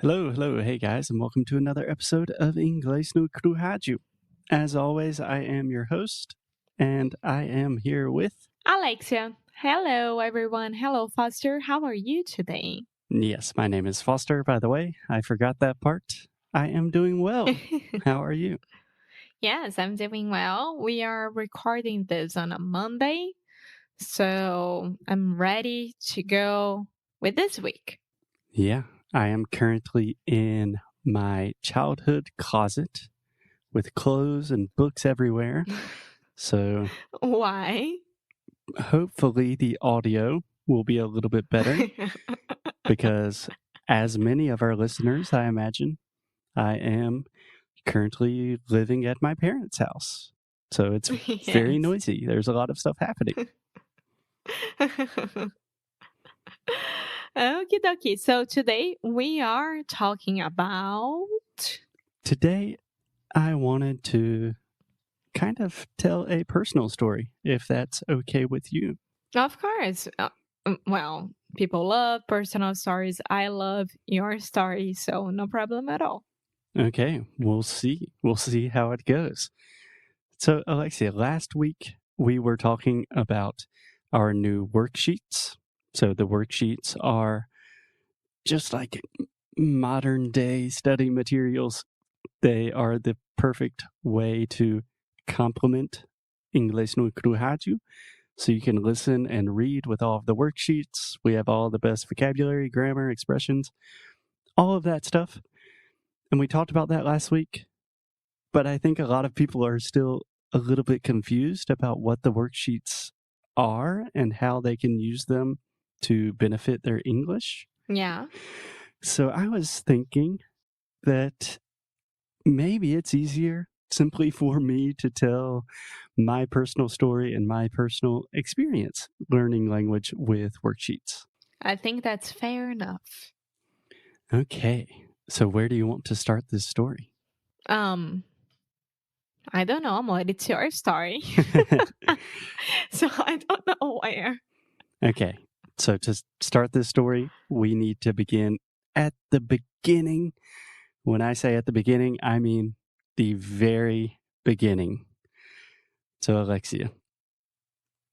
Hello, hey guys, and welcome to another episode of Inglês no Rádio. As always, I am your host, and I am here with... Alexia. Hello, everyone. Hello, Foster. How are you today? Yes, my name is Foster, by the way. I forgot that part. I am doing well. How are you? Yes, I'm doing well. We are recording this on a Monday, so I'm ready to go with this week. Yeah, I am currently in my childhood closet with clothes and books everywhere. So Why? hopefully the audio will be a little bit better because, as many of our listeners, I imagine, I am currently living at my parents' house. So it's very Yes. noisy. There's a lot of stuff happening. Okie dokie. So today we are talking about... Today, I wanted to kind of tell a personal story, if that's okay with you. Of course. Well, people love personal stories. I love your story, so no problem at all. Okay, we'll see. We'll see how it goes. So, Alexia, last week we were talking about our new worksheets. So, the worksheets are just like modern day study materials. They are the perfect way to complement Inglês no Rádio. So you can listen and read with all of the worksheets. We have all the best vocabulary, grammar, expressions, all of that stuff. And we talked about that last week. But I think a lot of people are still a little bit confused about what the worksheets are and how they can use them to benefit their English. Yeah. So I was thinking that maybe it's easier simply for me to tell my personal story and my personal experience learning language with worksheets. I think that's fair enough. Okay, so where do you want to start this story? I don't know, Amor. It's your story. So I don't know where. Okay, so to start this story, we need to begin at the beginning. When I say at the beginning, I mean the very beginning. So, Alexia,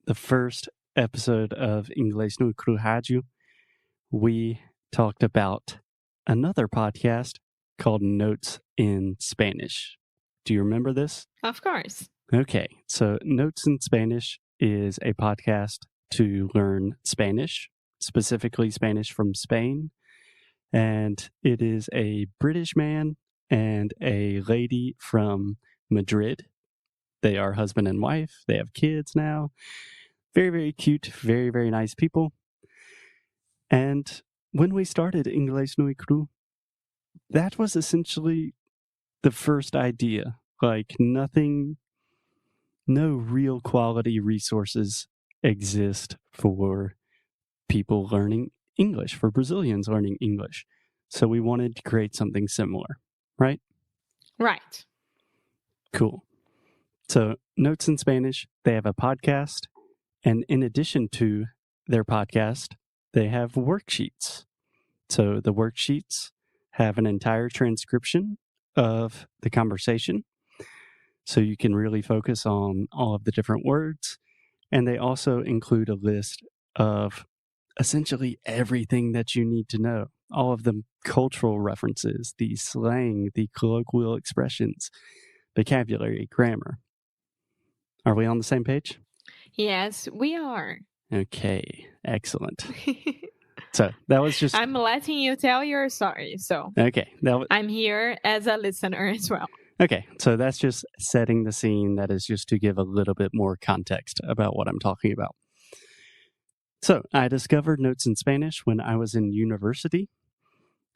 the first episode of Inglês no Rádio, we talked about another podcast called Notes in Spanish. Do you remember this? Of course. Okay, so Notes in Spanish is a podcast to learn Spanish, specifically Spanish from Spain. And it is a British man and a lady from Madrid. They are husband and wife. They have kids now. Very, very cute, very, very nice people. And when we started Inglês no Cru, that was essentially the first idea. Like nothing, no real quality resources exist for people learning English, for Brazilians learning English. So we wanted to create something similar, right? Right. Cool. So Notes in Spanish, they have a podcast. And in addition to their podcast, they have worksheets. So the worksheets have an entire transcription of the conversation. So you can really focus on all of the different words. And they also include a list of essentially everything that you need to know. All of the cultural references, the slang, the colloquial expressions, vocabulary, grammar. Are we on the same page? Yes, we are. Okay, excellent. So that was just... I'm letting you tell your story, so Okay. I'm here as a listener as well. Okay, so that's just setting the scene. That is just to give a little bit more context about what I'm talking about. So I discovered Notes in Spanish when I was in university,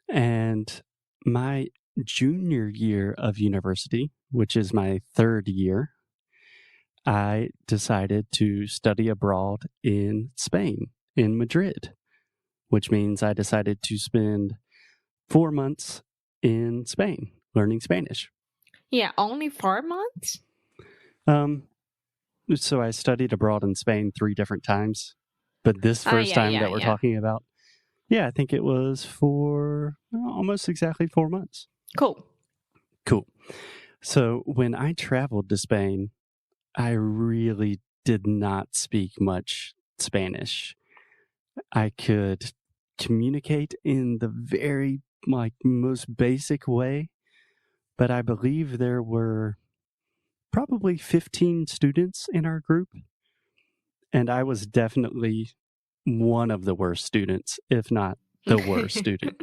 and my junior year of university, which is my third year, I decided to study abroad in Spain, in Madrid, which means I decided to spend 4 months in Spain learning Spanish. Yeah, only 4 months? So I studied abroad in Spain 3 different times, but this first time that we're talking about Yeah, I think it was for almost exactly 4 months. Cool. Cool. So when I traveled to Spain, I really did not speak much Spanish. I could communicate in the very most basic way, but I believe there were probably 15 students in our group, and I was definitely one of the worst students, if not the worst student.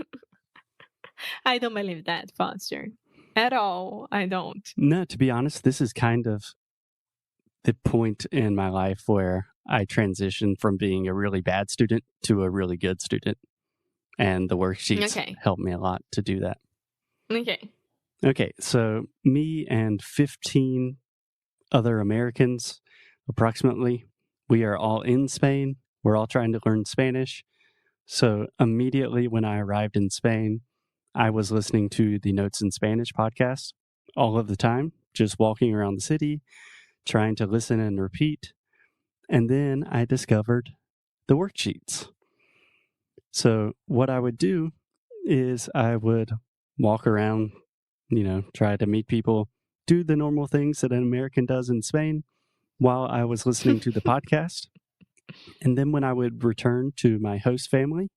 I don't believe that, Foster. At all. I don't. No, to be honest, this is kind of the point in my life where I transitioned from being a really bad student to a really good student. And the worksheets helped me a lot to do that. Okay, so me and 15 other Americans, approximately, we are all in Spain. We're all trying to learn Spanish. So immediately when I arrived in Spain, I was listening to the Notes in Spanish podcast all of the time, just walking around the city, trying to listen and repeat. And then I discovered the worksheets. So what I would do is I would walk around, try to meet people, do the normal things that an American does in Spain while I was listening to the podcast. And then when I would return to my host family,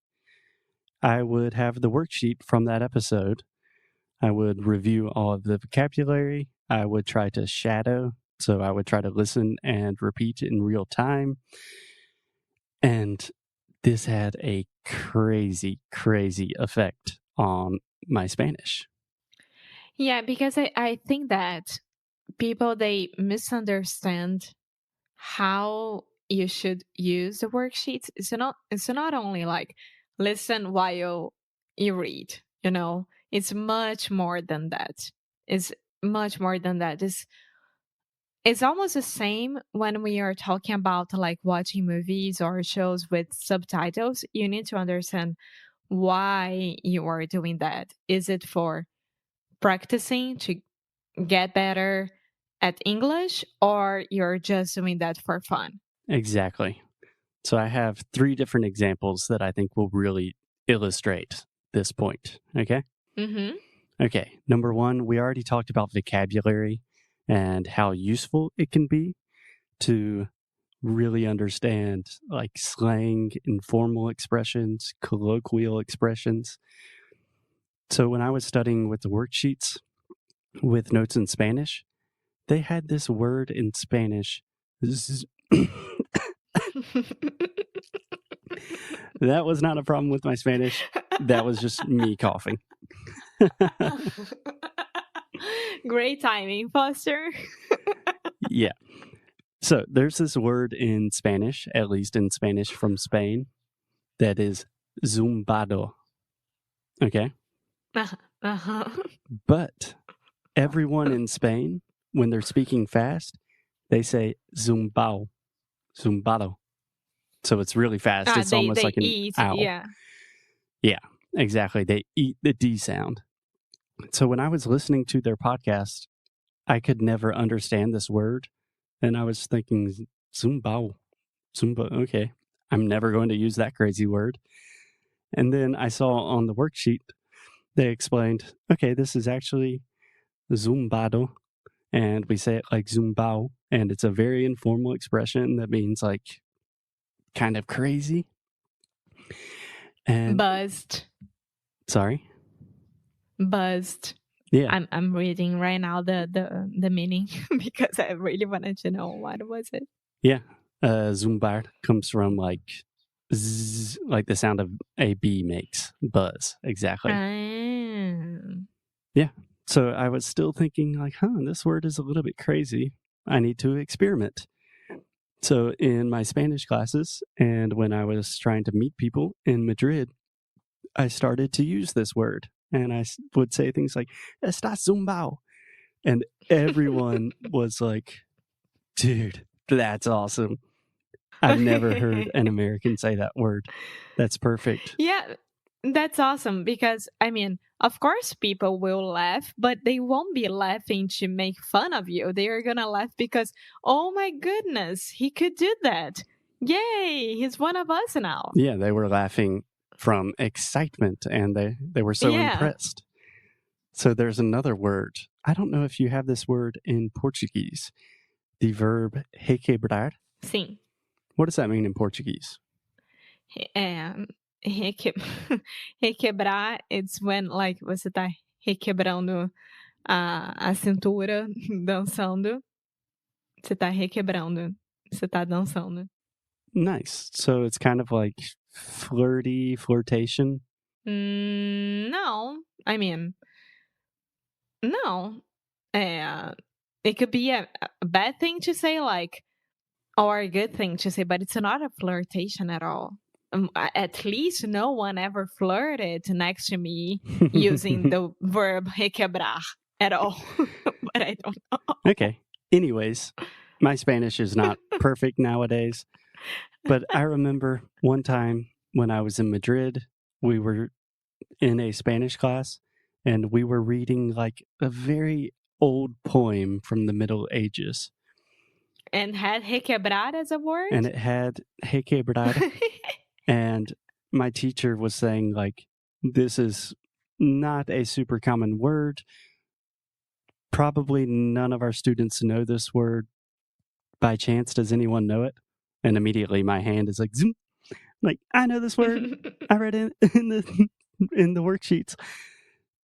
I would have the worksheet from that episode. I would review all of the vocabulary. I would try to shadow. So I would try to listen and repeat in real time. And this had a crazy, crazy effect on my Spanish. Yeah, because I think that people, they misunderstand how you should use the worksheets. It's not only like listen while you read, it's much more than that. It's much more than that. It's almost the same when we are talking about like watching movies or shows with subtitles. You need to understand why you are doing that. Is it for practicing to get better at English, or you're just doing that for fun? Exactly. So I have 3 different examples that I think will really illustrate this point. Okay? Mm-hmm. Okay. Number 1, we already talked about vocabulary and how useful it can be to really understand like slang, informal expressions, colloquial expressions. So when I was studying with the worksheets with Notes in Spanish, they had this word in Spanish. That was not a problem with my Spanish. That was just me coughing. Great timing, Foster. Yeah. So there's this word in Spanish, at least in Spanish from Spain, that is zumbado. Okay? Uh-huh. But everyone in Spain, when they're speaking fast, they say zumbao, zumbado. So it's really fast. It's almost they like an eat, owl. Yeah. Yeah, exactly. They eat the D sound. So when I was listening to their podcast, I could never understand this word. And I was thinking, zumbao, zumba, okay. I'm never going to use that crazy word. And then I saw on the worksheet, they explained, okay, this is actually zumbado. And we say it like zumbao. And it's a very informal expression that means like kind of crazy. And buzzed. Sorry? Buzzed. Yeah. I'm reading right now the meaning because I really wanted to know what was it. Yeah. Zumbar comes from like zzz, like the sound of a bee makes. Buzz. Exactly. Yeah. So I was still thinking like, this word is a little bit crazy. I need to experiment. So in my Spanish classes and when I was trying to meet people in Madrid, I started to use this word. And I would say things like, "Estás zumbao." And everyone was like, dude, that's awesome. I've never heard an American say that word. That's perfect. Yeah, that's awesome because, I mean, of course people will laugh, but they won't be laughing to make fun of you. They are going to laugh because, oh my goodness, he could do that. Yay, he's one of us now. Yeah, they were laughing from excitement, and they were so Yeah. impressed. So there's another word. I don't know if you have this word in Portuguese. The verb requebrar. Sim. What does that mean in Portuguese? É, reque requebrar, it's when, like, você tá requebrando a cintura, dançando. Você tá requebrando, você tá dançando. Nice. So it's kind of like flirty, flirtation. No. I mean, no. It could be a bad thing to say, like, or a good thing to say, but it's not a flirtation at all. At least no one ever flirted next to me using the verb requebrar at all. But I don't know. Okay. Anyways, my Spanish is not perfect nowadays, but I remember one time when I was in Madrid, we were in a Spanish class and we were reading like a very old poem from the Middle Ages. And had requebrar as a word? And it had requebrar. And my teacher was saying, like, this is not a super common word. Probably none of our students know this word. By chance, does anyone know it? And immediately my hand is like, zoom. Like, I know this word. I read it in the worksheets.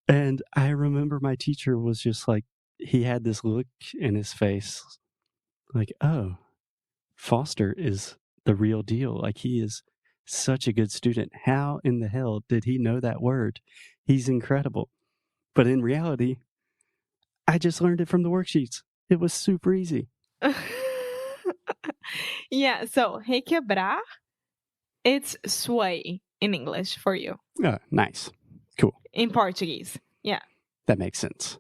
And I remember my teacher was just like, he had this look in his face, like, oh, Foster is the real deal. Like, he is such a good student. How in the hell did he know that word? He's incredible. But in reality, I just learned it from the worksheets. It was super easy. Yeah, so requebrar, it's sway in English for you. Oh, nice. Cool. In Portuguese. Yeah. That makes sense.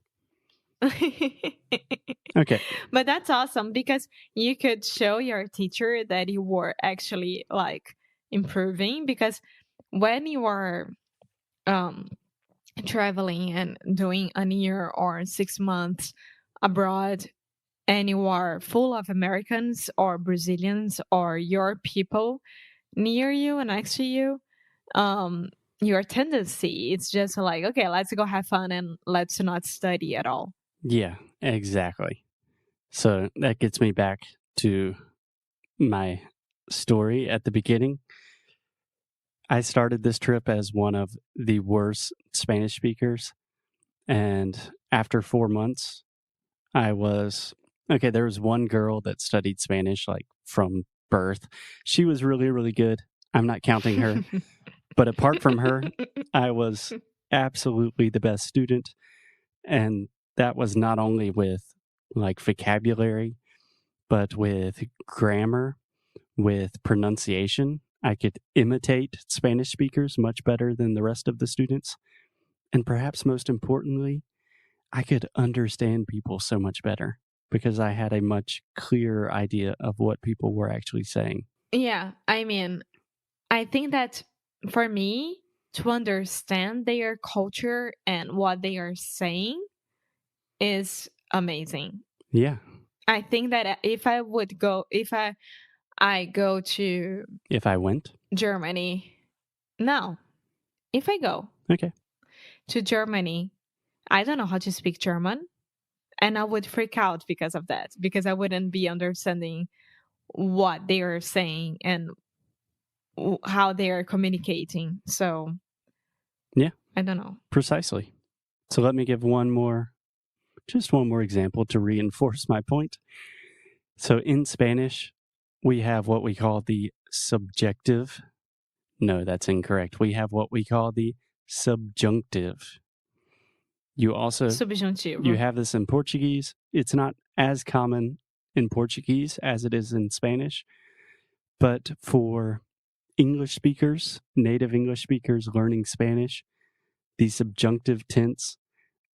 Okay. But that's awesome because you could show your teacher that you were actually like improving, because when you are traveling and doing a year or 6 months abroad and you are full of Americans or Brazilians or your people near you and next to you, your tendency it's just like, okay, let's go have fun and let's not study at all. Yeah, exactly. So that gets me back to my story at the beginning. I started this trip as one of the worst Spanish speakers. And after 4 months, I was okay. There was one girl that studied Spanish like from birth. She was really, really good. I'm not counting her. But apart from her, I was absolutely the best student. And that was not only with like vocabulary, but with grammar, with pronunciation. I could imitate Spanish speakers much better than the rest of the students. And perhaps most importantly, I could understand people so much better because I had a much clearer idea of what people were actually saying. Yeah, I mean, I think that for me to understand their culture and what they are saying is amazing. Yeah. I think that if I go to If I went? Germany, no, if I go Okay. to Germany, I don't know how to speak German, and I would freak out because of that, because I wouldn't be understanding what they are saying and how they are communicating. So, Yeah. I don't know. Precisely. So let me give just one more example to reinforce my point. So in Spanish, we have what we call the subjective. No, that's incorrect. We have what we call the subjunctive. You Subjuntivo. have this in Portuguese. It's not as common in Portuguese as it is in Spanish, but for English speakers, native English speakers learning Spanish, the subjunctive tense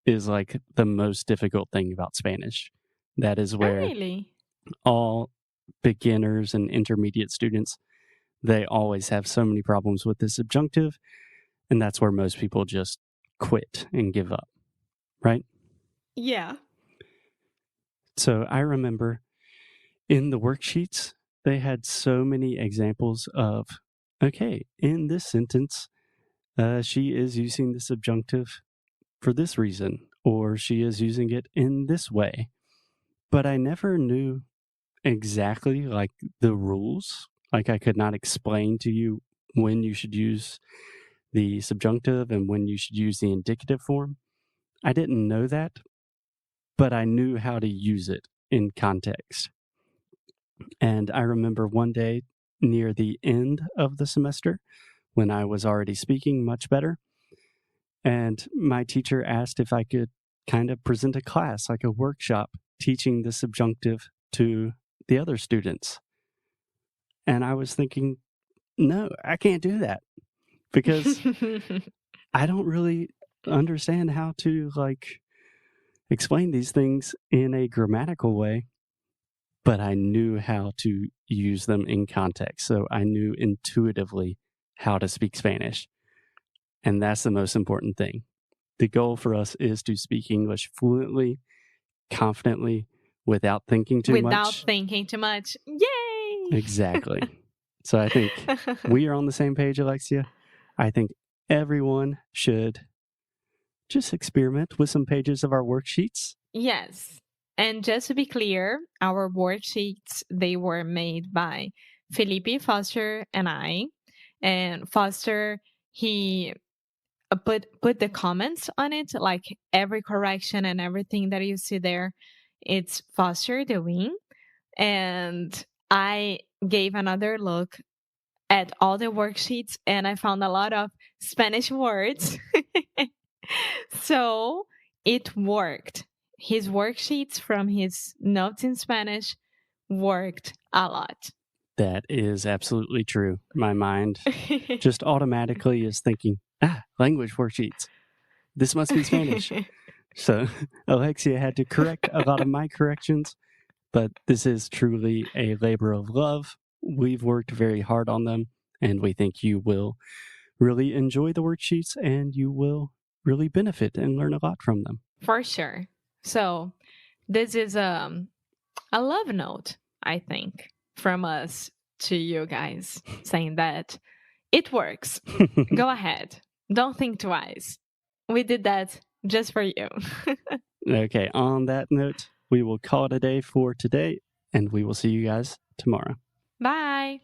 is like the most difficult thing about Spanish. That is Oh, where really? all beginners and intermediate students, they always have so many problems with the subjunctive, and that's where most people just quit and give up, right? Yeah. So I remember in the worksheets, they had so many examples of, okay, in this sentence, She is using the subjunctive for this reason, or she is using it in this way. But I never knew exactly like the rules. Like I could not explain to you when you should use the subjunctive and when you should use the indicative form. I didn't know that, but I knew how to use it in context. And I remember one day near the end of the semester when I was already speaking much better, and my teacher asked if I could kind of present a class, like a workshop, teaching the subjunctive to the other students. And I was thinking, no, I can't do that because I don't really understand how to like explain these things in a grammatical way, but I knew how to use them in context. So I knew intuitively how to speak Spanish. And that's the most important thing. The goal for us is to speak English fluently, confidently, without thinking too Without much. thinking too much. Yay! Exactly. So I think we are on the same page, Alexia. I think everyone should just experiment with some pages of our worksheets. Yes. And just to be clear, our worksheets, they were made by Felipe, Foster, and I. And Foster, he put the comments on it, like every correction and everything that you see there, it's Foster doing. And I gave another look at all the worksheets and I found a lot of Spanish words. So it worked. His worksheets from his notes in Spanish worked a lot. That is absolutely true. My mind just automatically is thinking, language worksheets. This must be Spanish. So Alexia had to correct a lot of my corrections, but this is truly a labor of love. We've worked very hard on them, and we think you will really enjoy the worksheets and you will really benefit and learn a lot from them. For sure. So this is a love note, I think, from us to you guys, saying that it works. Go ahead. Don't think twice. We did that just for you. Okay, on that note, we will call it a day for today, and we will see you guys tomorrow. Bye.